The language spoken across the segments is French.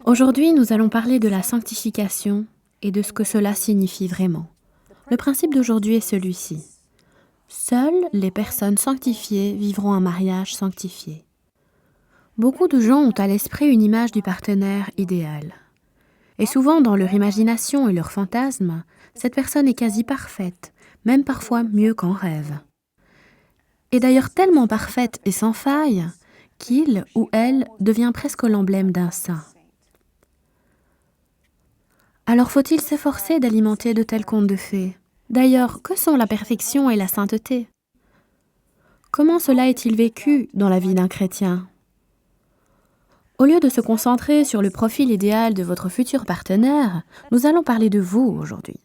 Aujourd'hui, nous allons parler de la sanctification et de ce que cela signifie vraiment. Le principe d'aujourd'hui est celui-ci. Seules les personnes sanctifiées vivront un mariage sanctifié. Beaucoup de gens ont à l'esprit une image du partenaire idéal. Et souvent, dans leur imagination et leur fantasme, cette personne est quasi parfaite, même parfois mieux qu'en rêve. Et d'ailleurs tellement parfaite et sans faille qu'il ou elle devient presque l'emblème d'un saint. Alors faut-il s'efforcer d'alimenter de tels contes de fées? D'ailleurs, que sont la perfection et la sainteté? Comment cela est-il vécu dans la vie d'un chrétien? Au lieu de se concentrer sur le profil idéal de votre futur partenaire, nous allons parler de vous aujourd'hui.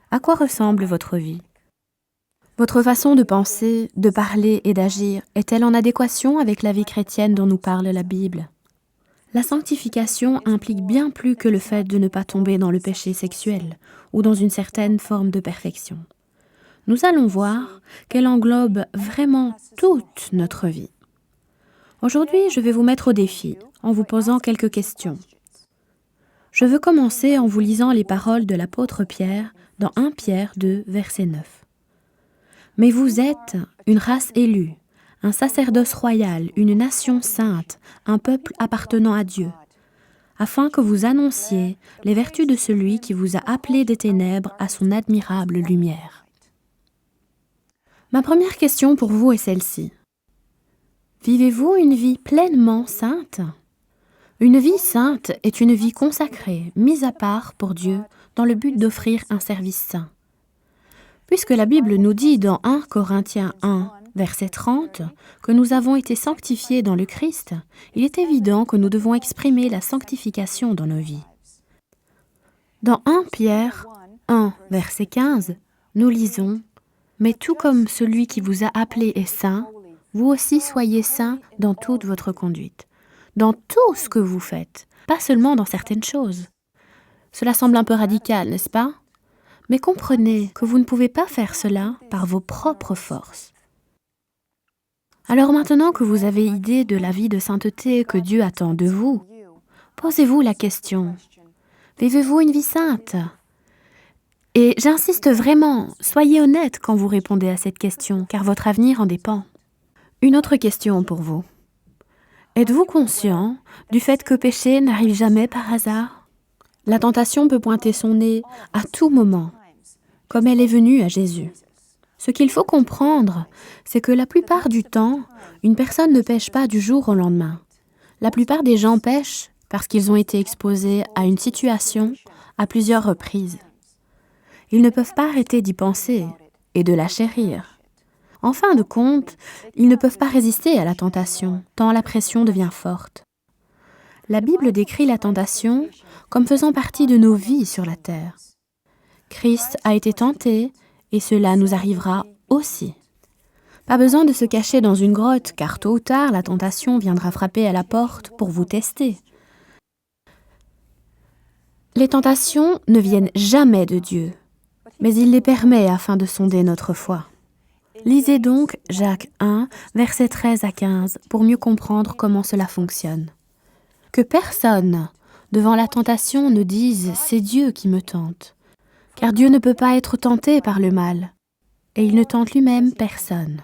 À quoi ressemble votre vie? Votre façon de penser, de parler et d'agir est-elle en adéquation avec la vie chrétienne dont nous parle la Bible? La sanctification implique bien plus que le fait de ne pas tomber dans le péché sexuel ou dans une certaine forme de perfection. Nous allons voir qu'elle englobe vraiment toute notre vie. Aujourd'hui, je vais vous mettre au défi en vous posant quelques questions. Je veux commencer en vous lisant les paroles de l'apôtre Pierre dans 1 Pierre 2, verset 9. « Mais vous êtes une race élue, un sacerdoce royal, une nation sainte, un peuple appartenant à Dieu, afin que vous annonciez les vertus de celui qui vous a appelés des ténèbres à son admirable lumière. » Ma première question pour vous est celle-ci. Vivez-vous une vie pleinement sainte? Une vie sainte est une vie consacrée, mise à part pour Dieu, dans le but d'offrir un service saint. Puisque la Bible nous dit dans 1 Corinthiens 1, verset 30, que nous avons été sanctifiés dans le Christ, il est évident que nous devons exprimer la sanctification dans nos vies. Dans 1 Pierre 1, verset 15, nous lisons « Mais tout comme celui qui vous a appelé est saint, vous aussi soyez saints dans toute votre conduite, dans tout ce que vous faites, pas seulement dans certaines choses. » Cela semble un peu radical, n'est-ce pas? Mais comprenez que vous ne pouvez pas faire cela par vos propres forces. Alors maintenant que vous avez idée de la vie de sainteté que Dieu attend de vous, posez-vous la question, vivez-vous une vie sainte? Et j'insiste vraiment, soyez honnête quand vous répondez à cette question, car votre avenir en dépend. Une autre question pour vous. Êtes-vous conscient du fait que péché n'arrive jamais par hasard? La tentation peut pointer son nez à tout moment, comme elle est venue à Jésus. Ce qu'il faut comprendre, c'est que la plupart du temps, une personne ne pêche pas du jour au lendemain. La plupart des gens pêchent parce qu'ils ont été exposés à une situation à plusieurs reprises. Ils ne peuvent pas arrêter d'y penser et de la chérir. En fin de compte, ils ne peuvent pas résister à la tentation, tant la pression devient forte. La Bible décrit la tentation comme faisant partie de nos vies sur la terre. Christ a été tenté et cela nous arrivera aussi. Pas besoin de se cacher dans une grotte, car tôt ou tard, la tentation viendra frapper à la porte pour vous tester. Les tentations ne viennent jamais de Dieu, mais il les permet afin de sonder notre foi. Lisez donc Jacques 1, versets 13 à 15, pour mieux comprendre comment cela fonctionne. Que personne, devant la tentation, ne dise « c'est Dieu qui me tente », car Dieu ne peut pas être tenté par le mal, et il ne tente lui-même personne.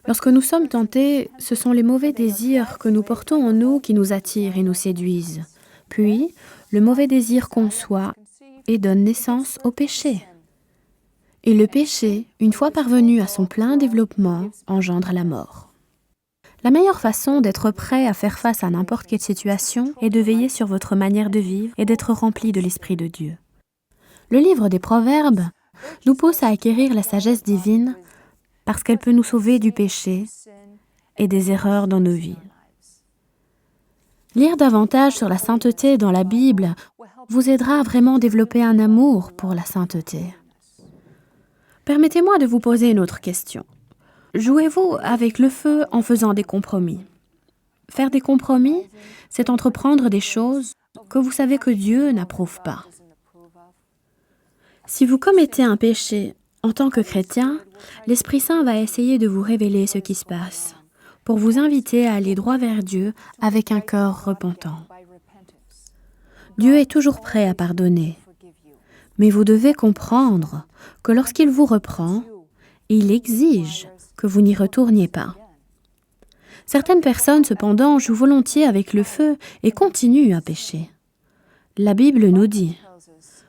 Lorsque nous sommes tentés, ce sont les mauvais désirs que nous portons en nous qui nous attirent et nous séduisent. Puis, le mauvais désir conçoit et donne naissance au péché. Et le péché, une fois parvenu à son plein développement, engendre la mort. La meilleure façon d'être prêt à faire face à n'importe quelle situation est de veiller sur votre manière de vivre et d'être rempli de l'Esprit de Dieu. Le livre des Proverbes nous pousse à acquérir la sagesse divine parce qu'elle peut nous sauver du péché et des erreurs dans nos vies. Lire davantage sur la sainteté dans la Bible vous aidera à vraiment développer un amour pour la sainteté. Permettez-moi de vous poser une autre question. Jouez-vous avec le feu en faisant des compromis? Faire des compromis, c'est entreprendre des choses que vous savez que Dieu n'approuve pas. Si vous commettez un péché en tant que chrétien, l'Esprit Saint va essayer de vous révéler ce qui se passe, pour vous inviter à aller droit vers Dieu avec un cœur repentant. Dieu est toujours prêt à pardonner. Mais vous devez comprendre que lorsqu'il vous reprend, il exige que vous n'y retourniez pas. Certaines personnes, cependant, jouent volontiers avec le feu et continuent à pécher. La Bible nous dit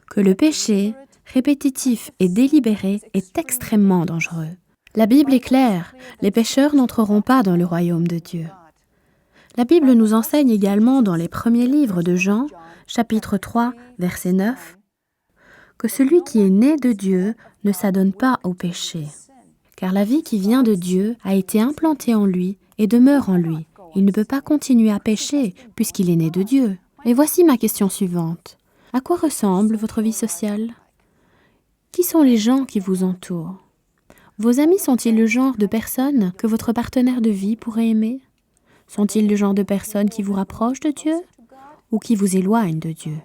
que le péché, répétitif et délibéré, est extrêmement dangereux. La Bible est claire, les pécheurs n'entreront pas dans le royaume de Dieu. La Bible nous enseigne également dans les premiers livres de Jean, chapitre 3, verset 9, que celui qui est né de Dieu ne s'adonne pas au péché, car la vie qui vient de Dieu a été implantée en lui et demeure en lui. Il ne peut pas continuer à pécher puisqu'il est né de Dieu. Et voici ma question suivante. À quoi ressemble votre vie sociale? Qui sont les gens qui vous entourent? Vos amis sont-ils le genre de personnes que votre partenaire de vie pourrait aimer? Sont-ils le genre de personnes qui vous rapprochent de Dieu ou qui vous éloignent de Dieu?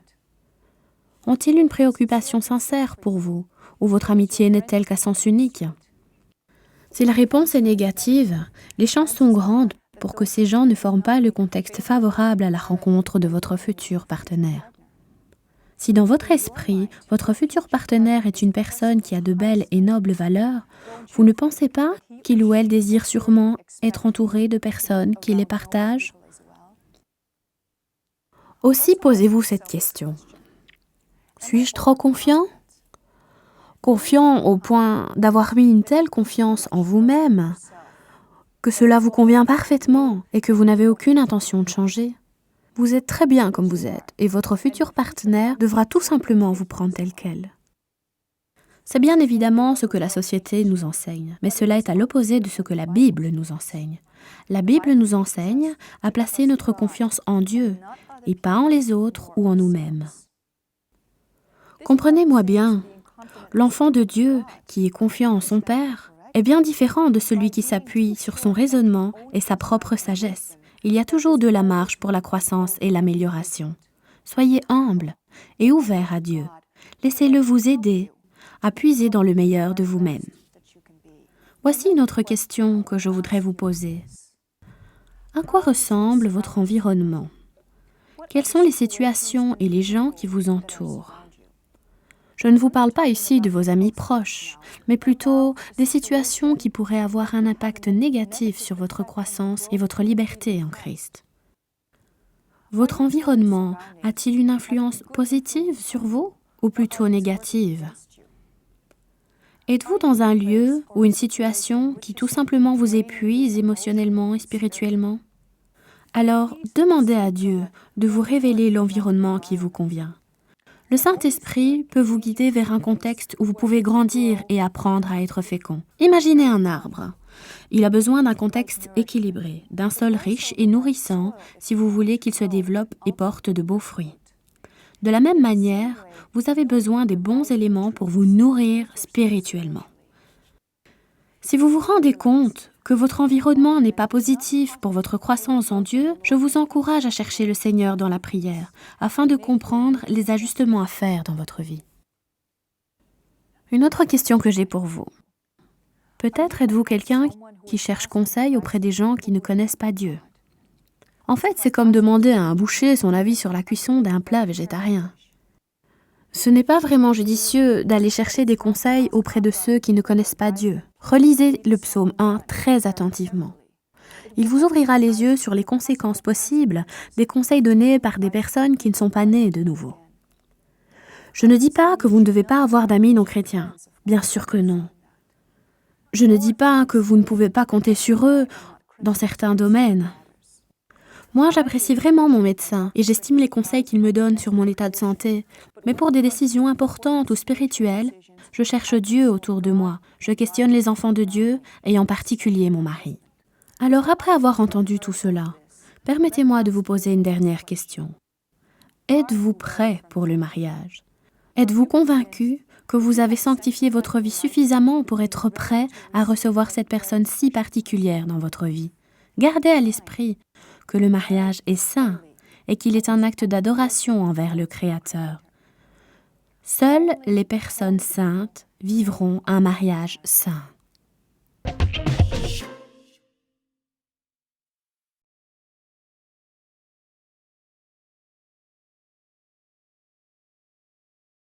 Ont-ils une préoccupation sincère pour vous ou votre amitié n'est-elle qu'à sens unique? Si la réponse est négative, les chances sont grandes pour que ces gens ne forment pas le contexte favorable à la rencontre de votre futur partenaire. Si dans votre esprit, votre futur partenaire est une personne qui a de belles et nobles valeurs, vous ne pensez pas qu'il ou elle désire sûrement être entouré de personnes qui les partagent? Aussi posez-vous cette question. Suis-je trop confiant? Confiant au point d'avoir mis une telle confiance en vous-même que cela vous convient parfaitement et que vous n'avez aucune intention de changer? Vous êtes très bien comme vous êtes et votre futur partenaire devra tout simplement vous prendre tel quel. C'est bien évidemment ce que la société nous enseigne, mais cela est à l'opposé de ce que la Bible nous enseigne. La Bible nous enseigne à placer notre confiance en Dieu et pas en les autres ou en nous-mêmes. Comprenez-moi bien, l'enfant de Dieu qui est confiant en son Père est bien différent de celui qui s'appuie sur son raisonnement et sa propre sagesse. Il y a toujours de la marge pour la croissance et l'amélioration. Soyez humble et ouvert à Dieu. Laissez-le vous aider à puiser dans le meilleur de vous-même. Voici une autre question que je voudrais vous poser. À quoi ressemble votre environnement? Quelles sont les situations et les gens qui vous entourent? Je ne vous parle pas ici de vos amis proches, mais plutôt des situations qui pourraient avoir un impact négatif sur votre croissance et votre liberté en Christ. Votre environnement a-t-il une influence positive sur vous ou plutôt négative? Êtes-vous dans un lieu ou une situation qui tout simplement vous épuise émotionnellement et spirituellement? Alors, demandez à Dieu de vous révéler l'environnement qui vous convient. Le Saint-Esprit peut vous guider vers un contexte où vous pouvez grandir et apprendre à être fécond. Imaginez un arbre. Il a besoin d'un contexte équilibré, d'un sol riche et nourrissant si vous voulez qu'il se développe et porte de beaux fruits. De la même manière, vous avez besoin des bons éléments pour vous nourrir spirituellement. Si vous vous rendez compte que votre environnement n'est pas positif pour votre croissance en Dieu, je vous encourage à chercher le Seigneur dans la prière, afin de comprendre les ajustements à faire dans votre vie. Une autre question que j'ai pour vous. Peut-être êtes-vous quelqu'un qui cherche conseil auprès des gens qui ne connaissent pas Dieu. En fait, c'est comme demander à un boucher son avis sur la cuisson d'un plat végétarien. Ce n'est pas vraiment judicieux d'aller chercher des conseils auprès de ceux qui ne connaissent pas Dieu. Relisez le psaume 1 très attentivement. Il vous ouvrira les yeux sur les conséquences possibles des conseils donnés par des personnes qui ne sont pas nées de nouveau. Je ne dis pas que vous ne devez pas avoir d'amis non chrétiens. Bien sûr que non. Je ne dis pas que vous ne pouvez pas compter sur eux dans certains domaines. Moi, j'apprécie vraiment mon médecin et j'estime les conseils qu'il me donne sur mon état de santé. Mais pour des décisions importantes ou spirituelles, je cherche Dieu autour de moi. Je questionne les enfants de Dieu et en particulier mon mari. Alors, après avoir entendu tout cela, permettez-moi de vous poser une dernière question. Êtes-vous prêt pour le mariage? Êtes-vous convaincu que vous avez sanctifié votre vie suffisamment pour être prêt à recevoir cette personne si particulière dans votre vie? Gardez à l'esprit que le mariage est saint et qu'il est un acte d'adoration envers le Créateur. Seules les personnes saintes vivront un mariage saint.